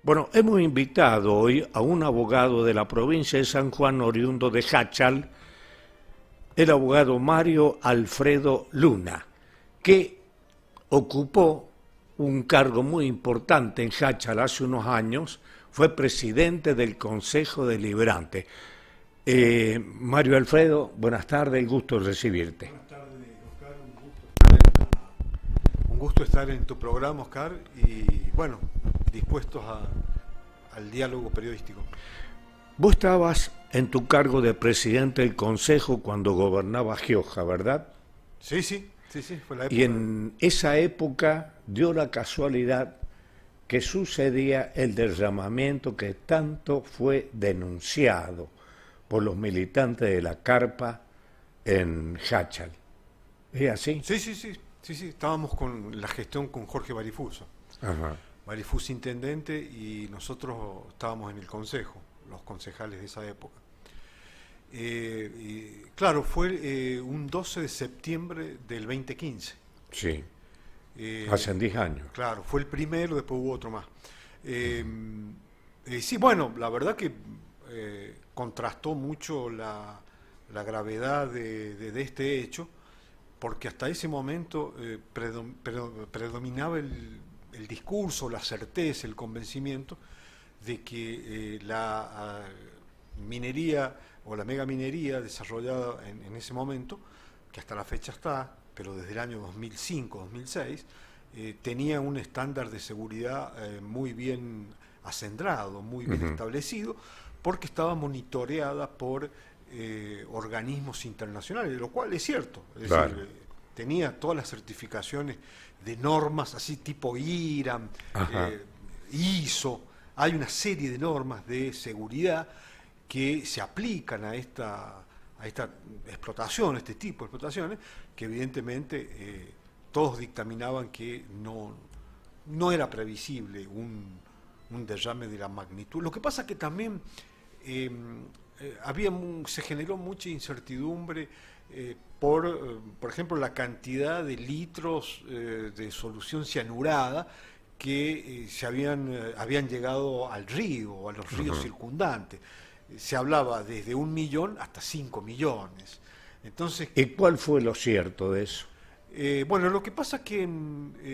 Bueno, hemos invitado hoy a un abogado de la provincia de San Juan, oriundo de Jáchal, el abogado Mario Alfredo Luna, que ocupó un cargo muy importante en Jáchal hace unos años, fue presidente del Consejo Deliberante. Mario Alfredo, buenas tardes, gusto recibirte. Buenas tardes, Oscar, un gusto estar en tu programa, Oscar, y bueno, dispuestos al diálogo periodístico. Vos estabas en tu cargo de presidente del Consejo cuando gobernaba Gioja, ¿verdad? Sí, fue la época. Y en esa época dio la casualidad que sucedía el derramamiento que tanto fue denunciado por los militantes de la Carpa en Jáchal. ¿Es así? Sí, estábamos con la gestión con Jorge Barifuso. Ajá. Barifuso intendente y nosotros estábamos en el consejo, los concejales de esa época. Y claro, fue un 12 de septiembre del 2015. Sí, hace 10 años. Claro, fue el primero, después hubo otro más. Sí, bueno, la verdad que contrastó mucho la gravedad de este hecho, porque hasta ese momento predominaba el discurso, la certeza, el convencimiento de que la minería o la megaminería desarrollada en ese momento, que hasta la fecha está, pero desde el año 2005-2006, tenía un estándar de seguridad muy bien acendrado, muy bien establecido, porque estaba monitoreada por organismos internacionales, lo cual es cierto, es decir, tenía todas las certificaciones de normas así tipo IRAM, ISO, hay una serie de normas de seguridad que se aplican a esta explotación, este tipo de explotaciones, que evidentemente todos dictaminaban que no era previsible un derrame de la magnitud. Lo que pasa que también se generó mucha incertidumbre por ejemplo, la cantidad de litros de solución cianurada que habían llegado al río o a los ríos circundantes. Se hablaba desde 1 millón hasta 5 millones. Entonces, ¿y cuál fue lo cierto de eso? Bueno, lo que pasa es que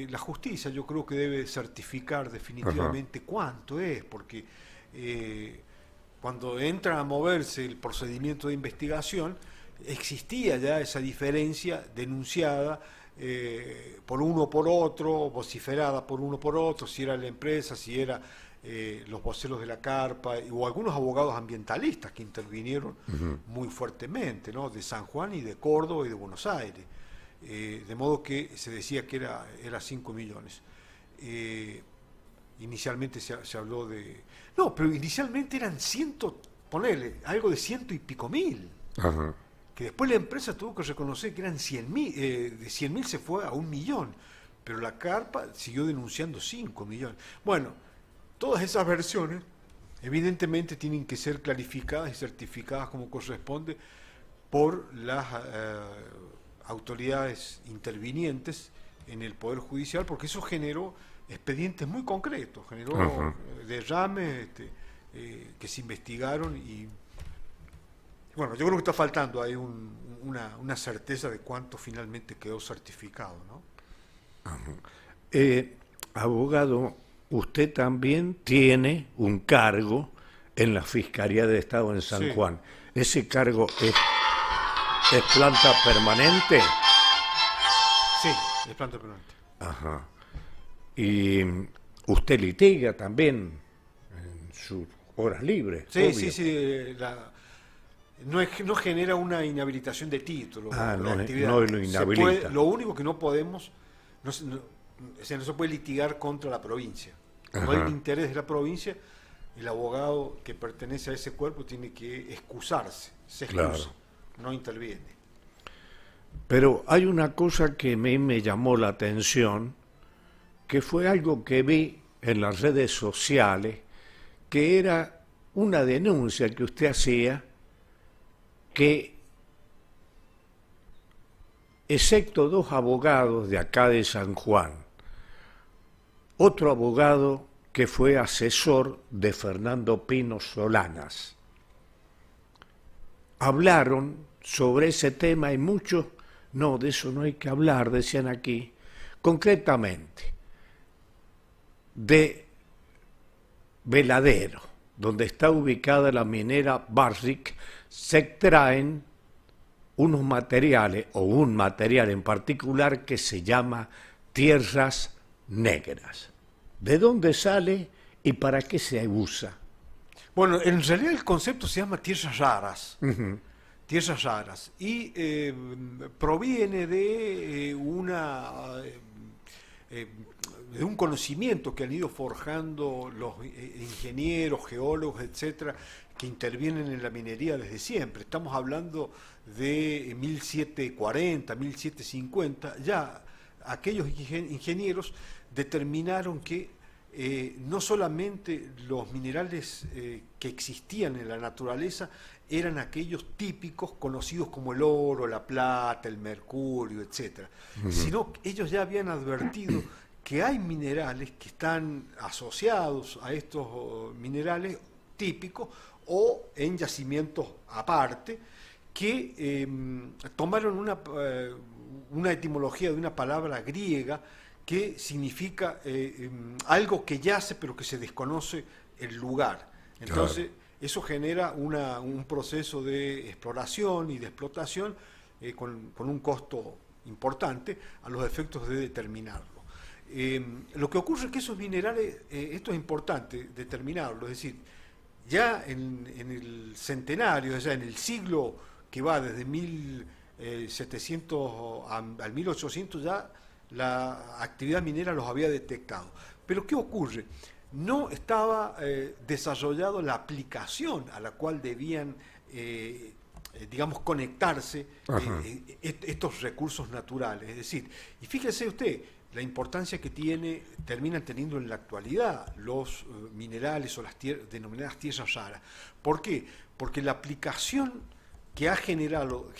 la justicia yo creo que debe certificar definitivamente cuánto es, porque cuando entra a moverse el procedimiento de investigación, existía ya esa diferencia denunciada por uno o por otro, vociferada por uno o por otro, si era la empresa, si era los voceros de la Carpa, o algunos abogados ambientalistas que intervinieron muy fuertemente, ¿no? De San Juan y de Córdoba y de Buenos Aires. De modo que se decía que era 5 millones. Inicialmente se habló de... No, pero inicialmente eran ponele, algo de 100 y pico mil. Ajá. Que después la empresa tuvo que reconocer que eran 100.000, de 100.000 se fue a 1 millón, pero la Carpa siguió denunciando 5 millones. Bueno, todas esas versiones evidentemente tienen que ser clarificadas y certificadas como corresponde por las autoridades intervinientes en el Poder Judicial, porque eso generó expedientes muy concretos, generó derrames que se investigaron y bueno, yo creo que está faltando ahí una certeza de cuánto finalmente quedó certificado, ¿no? Abogado, usted también tiene un cargo en la Fiscalía de Estado en San Juan. ¿Ese cargo es planta permanente? Sí, es planta permanente. Ajá. ¿Y usted litiga también en sus horas libres? Sí, sí. No genera una inhabilitación de título. No lo inhabilita. Lo único que no podemos, no se puede litigar contra la provincia. No hay un interés de la provincia, el abogado que pertenece a ese cuerpo tiene que excusarse, se excusa, no interviene. Pero hay una cosa que me llamó la atención, que fue algo que vi en las redes sociales, que era una denuncia que usted hacía, que excepto 2 abogados de acá de San Juan, otro abogado que fue asesor de Fernando Pino Solanas. Hablaron sobre ese tema y muchos, no, de eso no hay que hablar, decían aquí, concretamente, de Veladero, donde está ubicada la minera Barrick, se extraen unos materiales, o un material en particular que se llama tierras negras. ¿De dónde sale y para qué se usa? Bueno, en realidad el concepto se llama tierras raras. Uh-huh. Tierras raras. Y proviene de de un conocimiento que han ido forjando los ingenieros, geólogos, etcétera, que intervienen en la minería desde siempre. Estamos hablando de 1740, 1750. Ya aquellos ingenieros determinaron que no solamente los minerales que existían en la naturaleza eran aquellos típicos conocidos como el oro, la plata, el mercurio, etcétera, sino que ellos ya habían advertido que hay minerales que están asociados a estos minerales típicos o en yacimientos aparte que tomaron una etimología de una palabra griega que significa algo que yace pero que se desconoce el lugar. Entonces, claro, eso genera un proceso de exploración y de explotación con un costo importante a los efectos de determinarlo. Lo que ocurre es que esos minerales, esto es importante determinarlo, es decir, ya en el centenario, o sea, en el siglo que va desde 1700 al 1800, ya la actividad minera los había detectado. Pero ¿qué ocurre? No estaba desarrollado la aplicación a la cual debían, digamos, conectarse estos recursos naturales. Es decir, y fíjese usted, la importancia que terminan teniendo en la actualidad los minerales o las denominadas tierras raras. ¿Por qué? Porque la aplicación que ha generado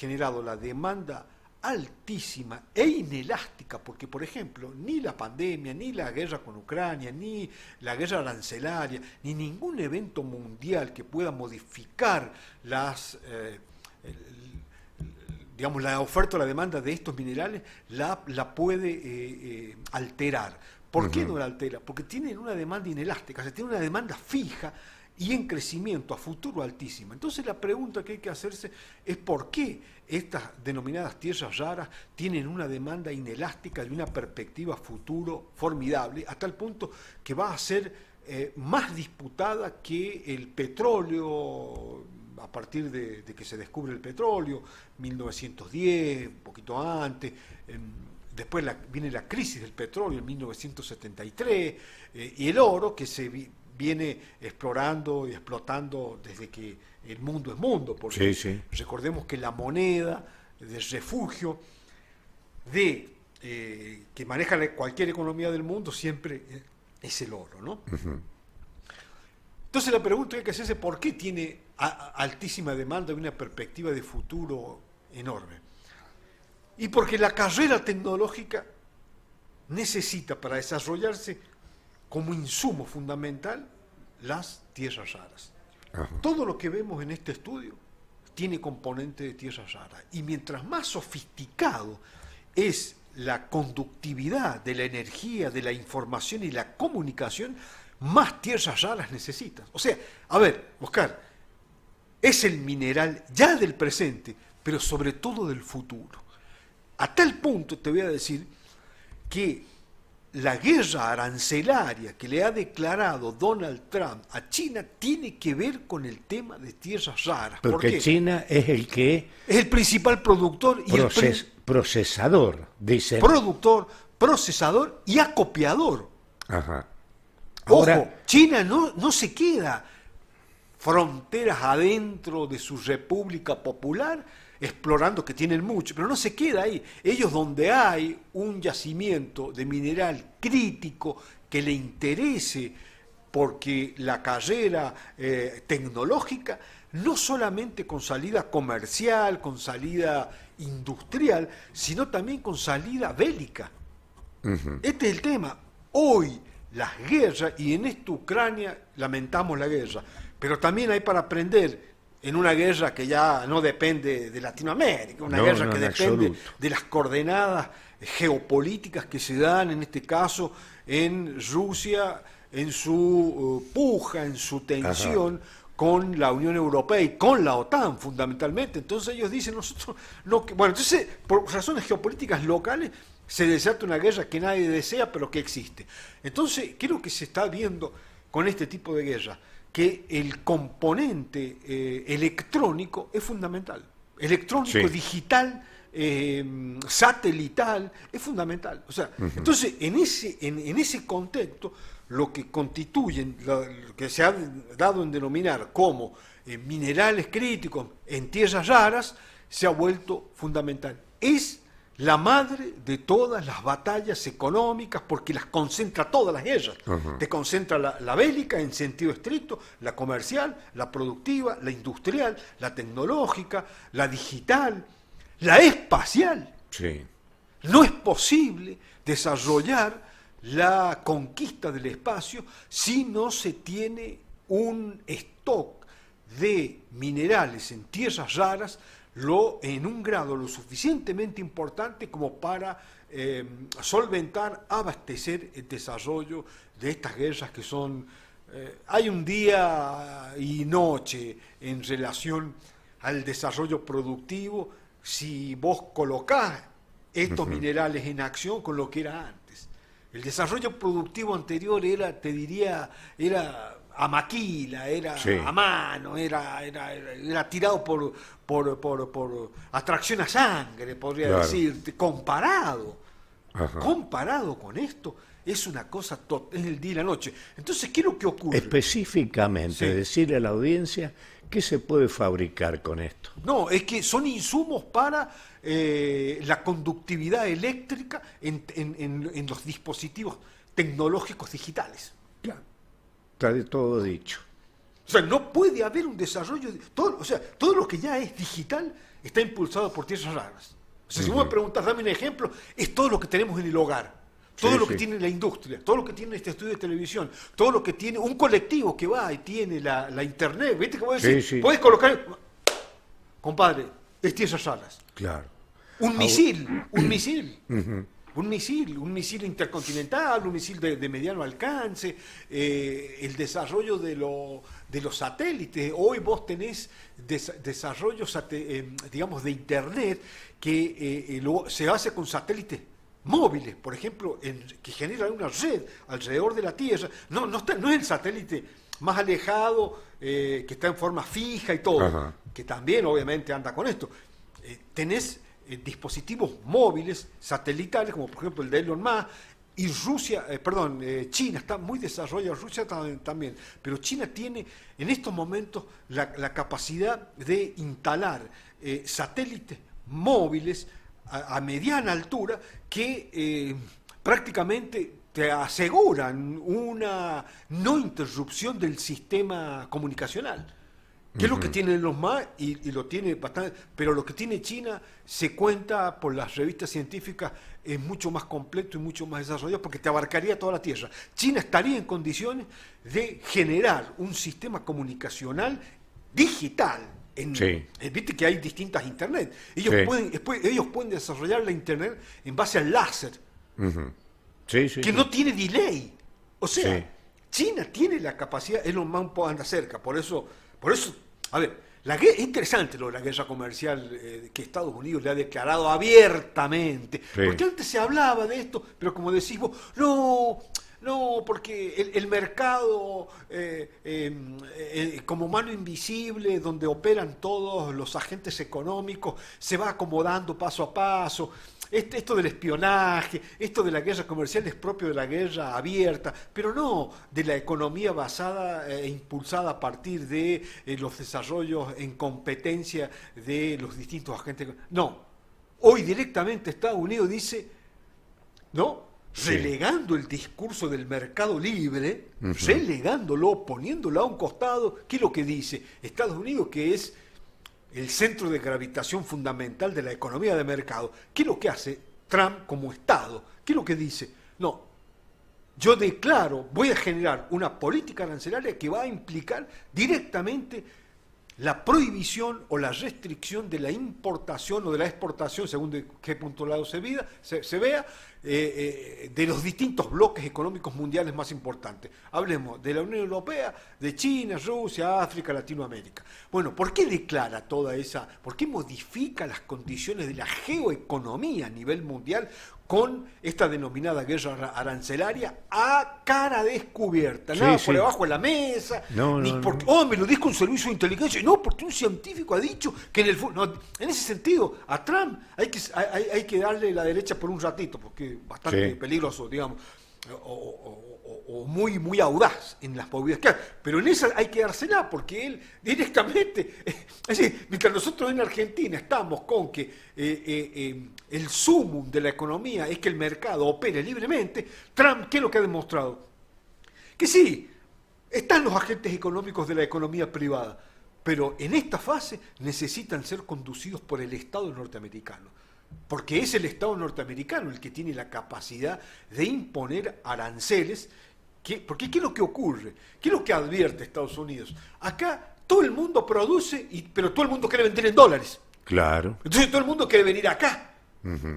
la demanda altísima e inelástica, porque por ejemplo ni la pandemia, ni la guerra con Ucrania, ni la guerra arancelaria, ni ningún evento mundial que pueda modificar digamos, la oferta o la demanda de estos minerales la puede alterar. ¿Por qué no la altera? Porque tienen una demanda inelástica, o sea, tienen una demanda fija y en crecimiento a futuro altísima. Entonces la pregunta que hay que hacerse es por qué estas denominadas tierras raras tienen una demanda inelástica y una perspectiva futuro formidable, a tal punto que va a ser más disputada que el petróleo a partir de que se descubre el petróleo, 1910, un poquito antes. Después viene la crisis del petróleo en 1973, y el oro que se viene explorando y explotando desde que el mundo es mundo, porque recordemos que la moneda de refugio que maneja cualquier economía del mundo siempre es el oro, ¿no? Entonces la pregunta que hay que hacerse es ¿por qué tiene altísima demanda y una perspectiva de futuro enorme? Y porque la carrera tecnológica necesita para desarrollarse como insumo fundamental las tierras raras. Todo lo que vemos en este estudio tiene componente de tierras raras. Y mientras más sofisticado es la conductividad de la energía, de la información y la comunicación, más tierras raras necesitas. O sea, a ver, Oscar, es el mineral ya del presente, pero sobre todo del futuro. A tal punto te voy a decir que la guerra arancelaria que le ha declarado Donald Trump a China tiene que ver con el tema de tierras raras. Porque ¿por qué? China es el que... Es el principal productor y procesador, dicen. Productor, procesador y acopiador. Ajá. Ahora, ojo, China no se queda fronteras adentro de su República Popular explorando, que tienen mucho, pero no se queda ahí. Ellos, donde hay un yacimiento de mineral crítico que le interese porque la carrera tecnológica, no solamente con salida comercial, con salida industrial, sino también con salida bélica. Este es el tema. Hoy las guerras, y en esta Ucrania lamentamos la guerra, pero también hay para aprender en una guerra que ya no depende de Latinoamérica, una guerra que depende absoluto de las coordenadas geopolíticas que se dan, en este caso, en Rusia, en su puja, en su tensión con la Unión Europea y con la OTAN, fundamentalmente. Entonces ellos dicen, nosotros no... Bueno, entonces, por razones geopolíticas locales, se desata una guerra que nadie desea, pero que existe. Entonces, ¿qué es lo que se está viendo con este tipo de guerra? Que el componente electrónico es fundamental. Electrónico, sí digital, satelital, es fundamental. O sea, entonces, en ese contexto, lo que constituyen, lo que se ha dado en denominar como minerales críticos en tierras raras, se ha vuelto fundamental. Es la madre de todas las batallas económicas, porque las concentra todas las guerras. Te concentra la bélica en sentido estricto, la comercial, la productiva, la industrial, la tecnológica, la digital, la espacial. sí No es posible desarrollar la conquista del espacio si no se tiene un stock de minerales en tierras raras en un grado lo suficientemente importante como para solventar, abastecer el desarrollo de estas guerras que son... hay un día y noche en relación al desarrollo productivo si vos colocás estos minerales en acción con lo que era antes. El desarrollo productivo anterior era, te diría, era a maquila, era a mano, era tirado por atracción a sangre, podría decir, comparado con esto, es una cosa, es el día y la noche. Entonces, ¿qué es lo que ocurre? Específicamente, decirle a la audiencia qué se puede fabricar con esto. No, es que son insumos para la conductividad eléctrica en los dispositivos tecnológicos digitales. Claro, está de todo dicho. O sea, no puede haber un desarrollo... todo lo que ya es digital está impulsado por tierras raras. O sea, si vos me preguntas, dame un ejemplo, es todo lo que tenemos en el hogar. Todo lo que tiene la industria, todo lo que tiene este estudio de televisión, todo lo que tiene un colectivo que va y tiene la internet. ¿Viste que vos decís? Podés colocar... Compadre, es tierras raras. Claro. Un misil. Un misil intercontinental, un misil de mediano alcance, el desarrollo de los satélites. Hoy vos tenés desarrollos, digamos, de Internet que se hace con satélites móviles, por ejemplo, que generan una red alrededor de la Tierra. No es el satélite más alejado, que está en forma fija y todo, que también obviamente anda con esto. Tenés dispositivos móviles, satelitales, como por ejemplo el de Elon Musk, y China está muy desarrollada, Rusia también, pero China tiene en estos momentos la capacidad de instalar satélites móviles a mediana altura que prácticamente te aseguran una no interrupción del sistema comunicacional. ¿Qué es lo que tiene los más? Y lo tiene bastante, pero lo que tiene China se cuenta por las revistas científicas, es mucho más completo y mucho más desarrollado porque te abarcaría toda la Tierra. China estaría en condiciones de generar un sistema comunicacional digital. Viste que hay distintas internet. Ellos pueden desarrollar la internet en base al láser, que no tiene delay. O sea, China tiene la capacidad, Elon Musk anda cerca, por eso, a ver, es interesante lo de la guerra comercial que Estados Unidos le ha declarado abiertamente, porque antes se hablaba de esto, pero como decís vos, no, porque el mercado como mano invisible donde operan todos los agentes económicos se va acomodando paso a paso. Esto del espionaje, esto de la guerra comercial es propio de la guerra abierta, pero no de la economía basada e impulsada a partir de los desarrollos en competencia de los distintos agentes. No, hoy directamente Estados Unidos dice, ¿no? Relegando el discurso del mercado libre, relegándolo, poniéndolo a un costado. ¿Qué es lo que dice Estados Unidos, que es el centro de gravitación fundamental de la economía de mercado? ¿Qué es lo que hace Trump como Estado? ¿Qué es lo que dice? No, yo declaro, voy a generar una política arancelaria que va a implicar directamente la prohibición o la restricción de la importación o de la exportación, según de qué punto lado se vea, de los distintos bloques económicos mundiales más importantes. Hablemos de la Unión Europea, de China, Rusia, África, Latinoamérica. Bueno, ¿por qué declara toda esa, por qué modifica las condiciones de la geoeconomía a nivel mundial con esta denominada guerra arancelaria a cara descubierta? Nada por debajo de la mesa, ni porque, me lo dijo un servicio de inteligencia, no, porque un científico ha dicho que en el no, en ese sentido, a Trump hay que darle la derecha por un ratito, porque es bastante peligroso, digamos, o muy, muy audaz en las movidas que hay. Pero en esa hay que dársela, porque él directamente, es decir, mientras nosotros en Argentina estamos con que el sumum de la economía es que el mercado opere libremente, Trump, ¿qué es lo que ha demostrado? Que sí, están los agentes económicos de la economía privada, pero en esta fase necesitan ser conducidos por el Estado norteamericano, porque es el Estado norteamericano el que tiene la capacidad de imponer aranceles. Porque ¿qué es lo que ocurre? ¿Qué es lo que advierte Estados Unidos? Acá todo el mundo produce, pero todo el mundo quiere vender en dólares. Claro. Entonces todo el mundo quiere venir acá.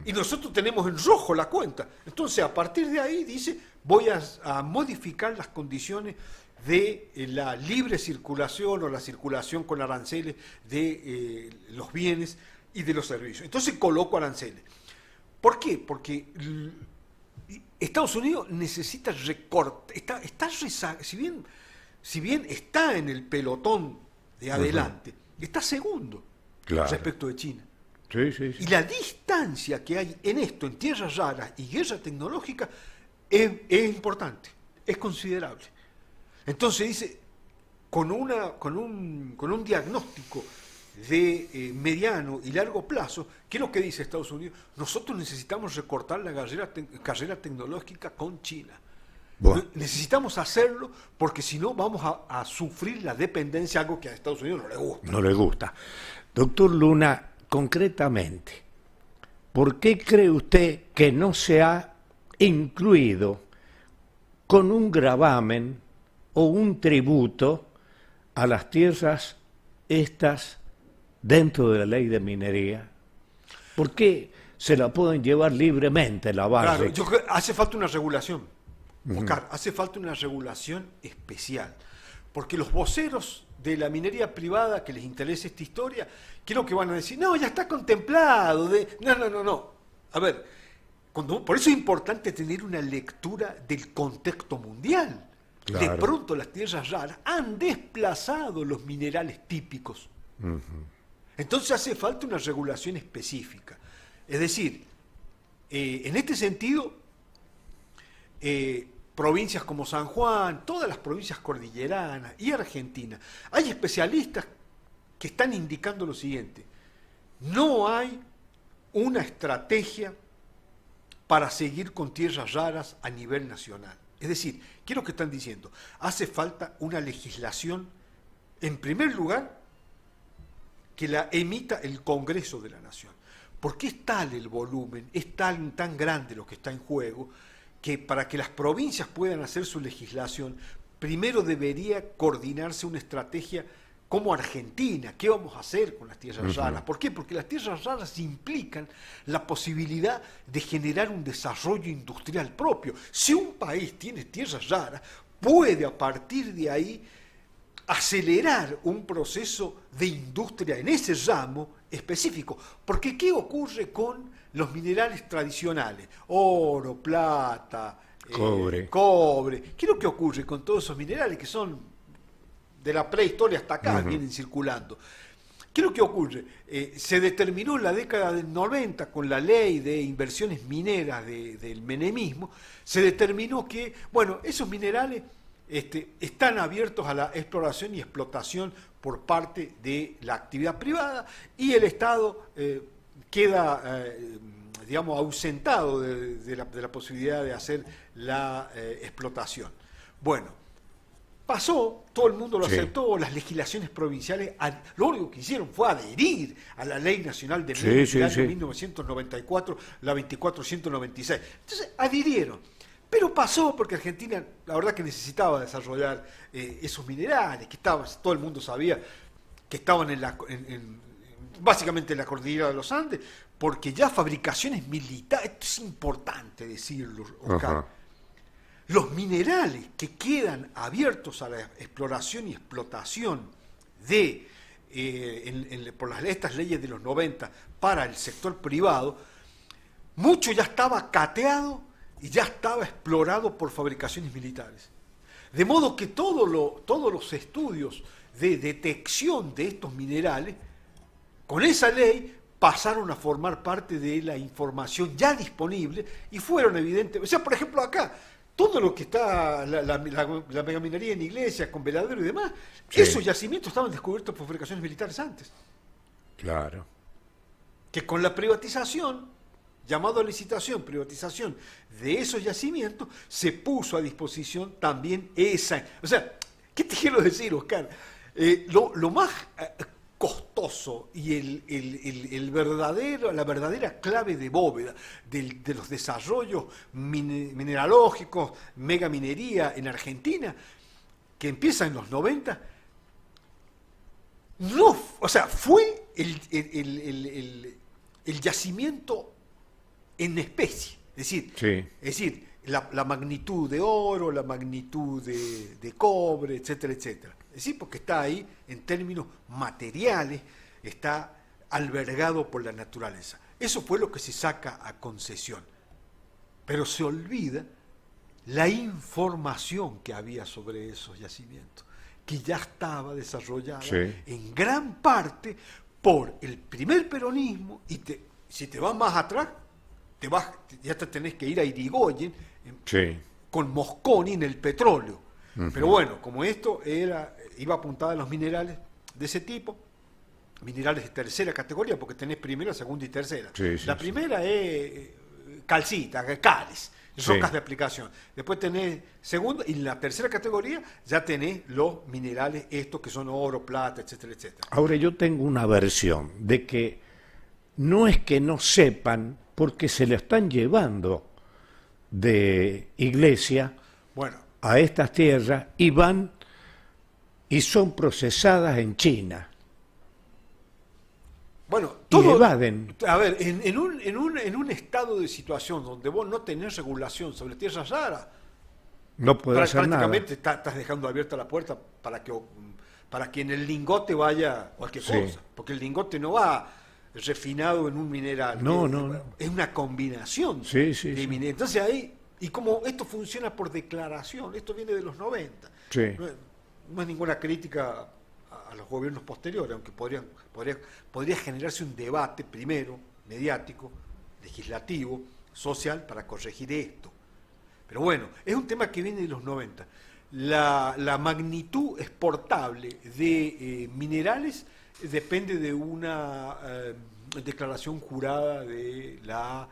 Y nosotros tenemos en rojo la cuenta. Entonces, a partir de ahí, dice, voy a modificar las condiciones de la libre circulación o la circulación con aranceles de los bienes y de los servicios. Entonces coloco aranceles. ¿Por qué? Porque Estados Unidos necesita recortar, si bien está en el pelotón de adelante, está segundo respecto de China. Sí. Y la distancia que hay en esto, en tierras raras y guerra tecnológica, es importante, es considerable. Entonces dice, con un diagnóstico de mediano y largo plazo, ¿qué es lo que dice Estados Unidos? Nosotros necesitamos recortar la carrera tecnológica con China. Bueno. Necesitamos hacerlo porque si no vamos a sufrir la dependencia, algo que a Estados Unidos no le gusta. No le gusta. Doctor Luna, concretamente, ¿por qué cree usted que no se ha incluido con un gravamen o un tributo a las tierras estas dentro de la ley de minería? ¿Por qué se la pueden llevar libremente la base? Claro, yo creo que hace falta una regulación, Oscar, hace falta una regulación especial, porque los voceros de la minería privada que les interese esta historia, creo que van a decir, no, ya está contemplado, no. A ver, por eso es importante tener una lectura del contexto mundial. Claro. De pronto las tierras raras han desplazado los minerales típicos. Entonces hace falta una regulación específica. Es decir, en este sentido, provincias como San Juan, todas las provincias cordilleranas y Argentina, hay especialistas que están indicando lo siguiente: no hay una estrategia para seguir con tierras raras a nivel nacional. Es decir, ¿qué es lo que están diciendo? Hace falta una legislación, en primer lugar, que la emita el Congreso de la Nación. Porque es tal el volumen, es tan grande lo que está en juego, que para que las provincias puedan hacer su legislación, primero debería coordinarse una estrategia como Argentina. ¿Qué vamos a hacer con las tierras raras? ¿Por qué? Porque las tierras raras implican la posibilidad de generar un desarrollo industrial propio. Si un país tiene tierras raras, puede a partir de ahí acelerar un proceso de industria en ese ramo específico. Porque ¿qué ocurre con los minerales tradicionales? Oro, plata, cobre. ¿Qué es lo que ocurre con todos esos minerales que son de la prehistoria hasta acá, vienen circulando? ¿Qué es lo que ocurre? Se determinó en la década del 90, con la ley de inversiones mineras del menemismo, se determinó que, bueno, esos minerales están abiertos a la exploración y explotación por parte de la actividad privada, y el Estado queda, digamos, ausentado de la posibilidad de hacer la explotación. Bueno, pasó, todo el mundo lo aceptó, las legislaciones provinciales, lo único que hicieron fue adherir a la Ley Nacional de Minería del año 1994, la 2496. Entonces, adhirieron. Pero pasó porque Argentina, la verdad que necesitaba desarrollar esos minerales, que estaban, todo el mundo sabía que estaban básicamente en la cordillera de los Andes, porque ya fabricaciones militares, esto es importante decirlo, Oscar, Ajá. los minerales que quedan abiertos a la exploración y explotación de por estas leyes de los 90 para el sector privado, mucho ya estaba cateado y ya estaba explorado por fabricaciones militares. De modo que todos los estudios de detección de estos minerales, con esa ley, pasaron a formar parte de la información ya disponible y fueron evidentes. O sea, por ejemplo, acá, todo lo que está, la megaminería en Iglesias, con Veladero y demás, Sí. esos yacimientos estaban descubiertos por fabricaciones militares antes. Claro. Que con la privatización, llamado a licitación, privatización de esos yacimientos, se puso a disposición también esa. O sea, ¿qué te quiero decir, Oscar? Lo más costoso y la verdadera clave de bóveda de los desarrollos mineralógicos, megaminería en Argentina, que empieza en los 90, no, o sea, fue el yacimiento en especie, Sí. es decir, la magnitud de oro, la magnitud de cobre, etcétera, etcétera. Es decir, porque está ahí en términos materiales, está albergado por la naturaleza. Eso fue lo que se saca a concesión. Pero se olvida la información que había sobre esos yacimientos, que ya estaba desarrollada Sí. en gran parte por el primer peronismo, y si te vas más atrás, ya te tenés que ir a Irigoyen, Sí. con Mosconi en el petróleo. Ujú. Pero bueno, como esto iba apuntada a los minerales de ese tipo, minerales de tercera categoría, porque tenés primera, segunda y tercera. Sí, sí, La sí. primera es calcita, cáliz, rocas Sí. de aplicación. Después tenés segunda, y en la tercera categoría ya tenés los minerales estos que son oro, plata, etcétera, etcétera. Ahora yo tengo una versión de que no es que no sepan, porque se le están llevando de Iglesia Bueno, a estas tierras y van y son procesadas en China. bueno, Y todo, evaden. a ver, en un estado de situación donde vos no tenés regulación sobre tierras raras, No puede hacer nada. prácticamente estás dejando abierta la puerta para que en el lingote vaya cualquier Sí. cosa, porque el lingote no va refinado en un mineral, No, que no. es una combinación Sí, sí, de sí. minerales. Entonces ahí, y como esto funciona por declaración, esto viene de los 90, Sí. no es ninguna crítica a los gobiernos posteriores, aunque podría generarse un debate primero, mediático, legislativo, social, para corregir esto. Pero bueno, es un tema que viene de los 90. La magnitud exportable de minerales depende de una declaración jurada de la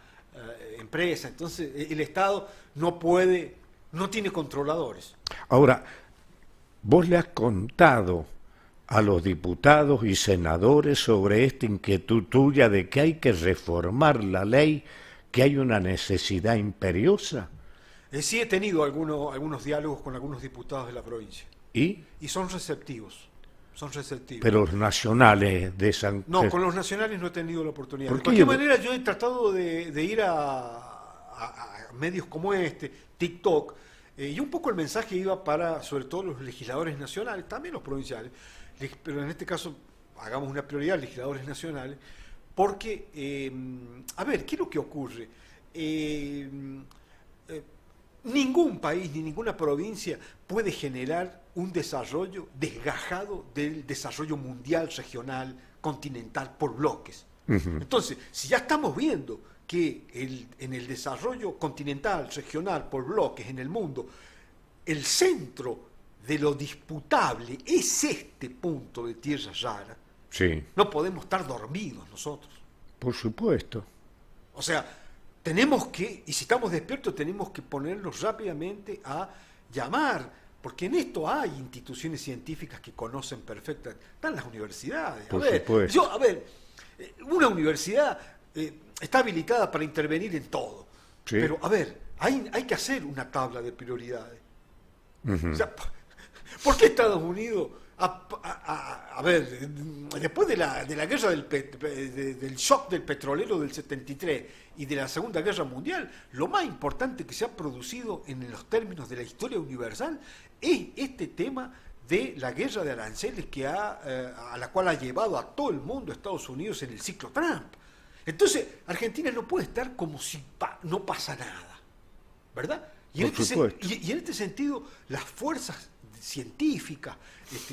empresa. Entonces, el Estado no tiene controladores. Ahora, vos le has contado a los diputados y senadores sobre esta inquietud tuya de que hay que reformar la ley, que hay una necesidad imperiosa. Sí he tenido algunos diálogos con algunos diputados de la provincia Y y son receptivos. pero los nacionales de San No, con los nacionales no he tenido la oportunidad. ¿Por De qué? cualquier manera, yo he tratado de ir a medios como este, TikTok, y un poco el mensaje iba para, sobre todo, los legisladores nacionales, también los provinciales, pero en este caso hagamos una prioridad, legisladores nacionales, porque, a ver, ¿qué es lo que ocurre? Ningún país ni ninguna provincia puede generar un desarrollo desgajado del desarrollo mundial, regional, continental, por bloques. Ujú. Entonces, si ya estamos viendo que en el desarrollo continental, regional, por bloques en el mundo, el centro de lo disputable es este punto de tierra rara, Sí, no podemos estar dormidos nosotros. por supuesto. O sea, tenemos que, y si estamos despiertos, tenemos que ponernos rápidamente a llamar, porque en esto hay instituciones científicas que conocen perfectamente. Están las universidades. Por supuesto. Una universidad está habilitada para intervenir en todo. Sí. Pero, a ver, hay que hacer una tabla de prioridades. Ujú. O sea, ¿por qué Estados Unidos, a ver, después de la guerra del shock del petrolero del 73 y de la Segunda Guerra Mundial, lo más importante que se ha producido en los términos de la historia universal es este tema de la guerra de aranceles a la cual ha llevado a todo el mundo Estados Unidos en el ciclo Trump? Entonces, Argentina no puede estar como si no pasa nada, ¿verdad? Y en este sentido, las fuerzas científicas,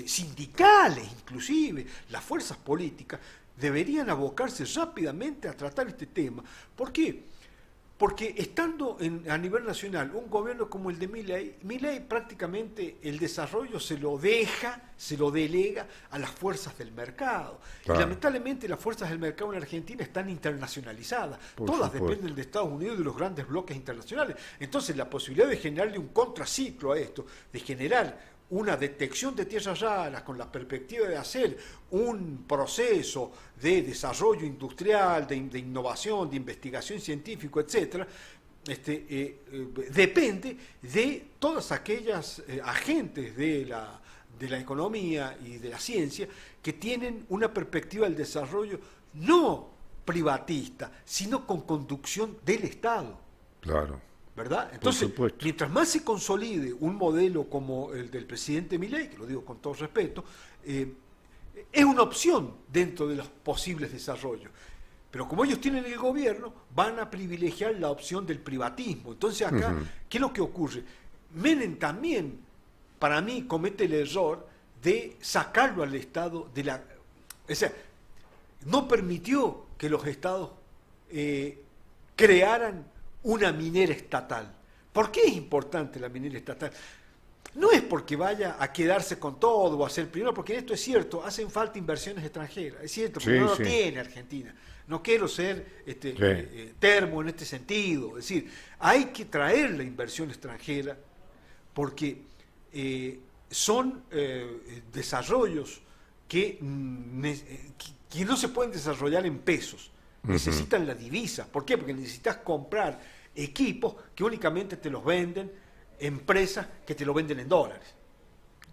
sindicales inclusive, las fuerzas políticas, deberían abocarse rápidamente a tratar este tema. ¿Por qué? Porque estando a nivel nacional un gobierno como el de Milei prácticamente el desarrollo se lo delega a las fuerzas del mercado. Claro. Y lamentablemente las fuerzas del mercado en Argentina están internacionalizadas. Todas dependen de Estados Unidos y de los grandes bloques internacionales. Entonces la posibilidad de generarle un contraciclo a esto, de generar una detección de tierras raras con la perspectiva de hacer un proceso de desarrollo industrial, de innovación, de investigación científica, etcétera, depende de todas aquellas agentes de la economía y de la ciencia que tienen una perspectiva del desarrollo no privatista, sino con conducción del Estado. Claro. ¿Verdad? Entonces, mientras más se consolide un modelo como el del presidente Milei, que lo digo con todo respeto, es una opción dentro de los posibles desarrollos. Pero como ellos tienen el gobierno, van a privilegiar la opción del privatismo. Entonces acá, ¿qué es lo que ocurre? Menem también, para mí, comete el error de sacarlo al Estado de la... O sea, no permitió que los Estados crearan una minera estatal. ¿Por qué es importante la minera estatal? No es porque vaya a quedarse con todo o a ser primero, porque en esto es cierto, hacen falta inversiones extranjeras, es cierto, porque no lo tiene Argentina. No quiero ser termo en este sentido, es decir, hay que traer la inversión extranjera porque son desarrollos que no se pueden desarrollar en pesos. Necesitan la divisa. ¿Por qué? Porque necesitas comprar equipos que únicamente te los venden empresas que te lo venden en dólares.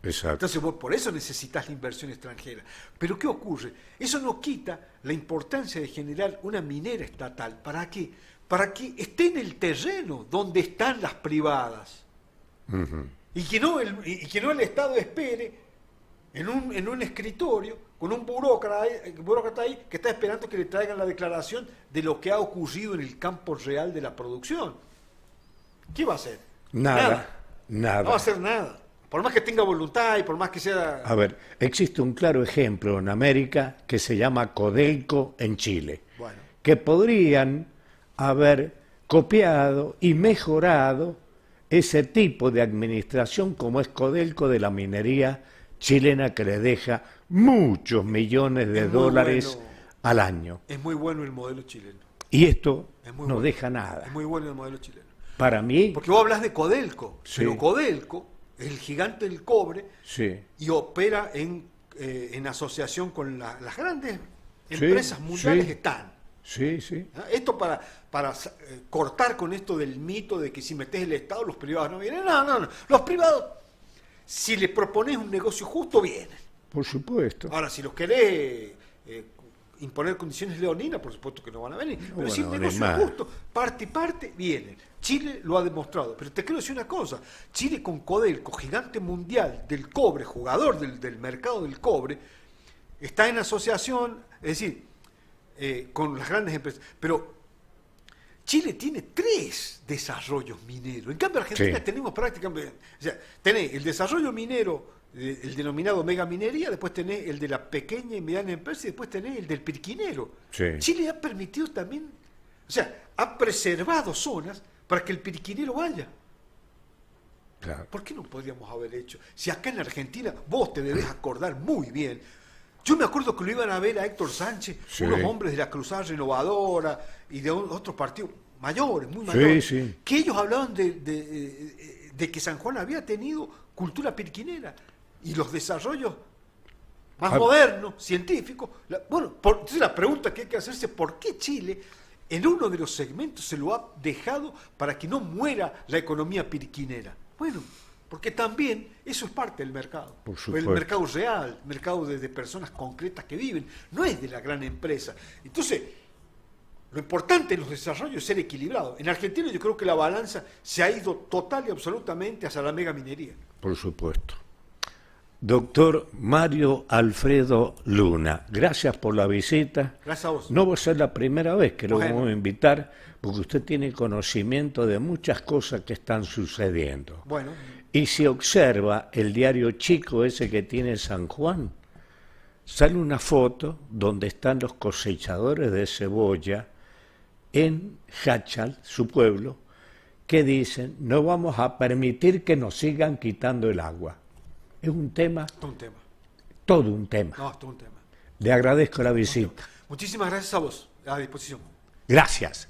Exacto. Entonces vos por eso necesitas la inversión extranjera. Pero ¿qué ocurre? Eso no quita la importancia de generar una minera estatal. ¿Para qué? Para que esté en el terreno donde están las privadas. Y que no el Estado espere en un escritorio con un burócrata ahí que está esperando que le traigan la declaración de lo que ha ocurrido en el campo real de la producción. ¿Qué va a hacer? Nada. No va a hacer nada. Por más que tenga voluntad y por más que sea... A ver, existe un claro ejemplo en América que se llama Codelco en Chile, que podrían haber copiado y mejorado ese tipo de administración como es Codelco de la minería chilena, que le deja muchos millones de dólares al año. Es muy bueno el modelo chileno. Y esto no deja nada. Es muy bueno el modelo chileno. Para mí... Porque vos hablas de Codelco, pero Codelco es el gigante del cobre y opera en asociación con las grandes empresas mundiales que están. Esto para cortar con esto del mito de que si metés el Estado los privados no vienen. No. Los privados, si les propones un negocio justo, vienen. Por supuesto. Ahora, si los querés imponer condiciones leoninas, por supuesto que no van a venir. Pero si el negocio es justo, parte y parte, vienen. Chile lo ha demostrado. Pero te quiero decir una cosa. Chile con Codelco, gigante mundial del cobre, jugador del mercado del cobre, está en asociación, es decir, con las grandes empresas. Pero Chile tiene 3 desarrollos mineros. En cambio, Argentina tenemos prácticamente... O sea, tenés el desarrollo minero, el denominado megaminería, después tenés el de la pequeña y mediana empresa y después tenés el del pirquinero. Chile ha permitido también... O sea, ha preservado zonas para que el pirquinero vaya. ¿Por qué no podríamos haber hecho? Si acá en Argentina, vos te debés acordar muy bien... Yo me acuerdo que lo iban a ver a Héctor Sánchez, unos hombres de la Cruzada Renovadora y de otros partidos mayores, muy mayores, que ellos hablaban de que San Juan había tenido cultura pirquinera y los desarrollos más modernos, científicos. Entonces la pregunta que hay que hacerse, ¿por qué Chile en uno de los segmentos se lo ha dejado para que no muera la economía pirquinera. Bueno, porque también eso es parte del mercado. Por supuesto. El mercado real, el mercado de personas concretas que viven, no es de la gran empresa. Entonces, lo importante en los desarrollos es ser equilibrado. En Argentina yo creo que la balanza se ha ido total y absolutamente hacia la megaminería. Por supuesto. Doctor Mario Alfredo Luna, gracias por la visita. Gracias a vos. No va a ser la primera vez que lo Bueno. vamos a invitar, porque usted tiene conocimiento de muchas cosas que están sucediendo. Bueno, Y si observa el diario chico ese que tiene San Juan, sale una foto donde están los cosechadores de cebolla en Jáchal, su pueblo, que dicen, no vamos a permitir que nos sigan quitando el agua. Es un tema, esto es un tema. todo un tema. No, esto es un tema. Le agradezco la visita. Muchísimas gracias a vos. A disposición. Gracias.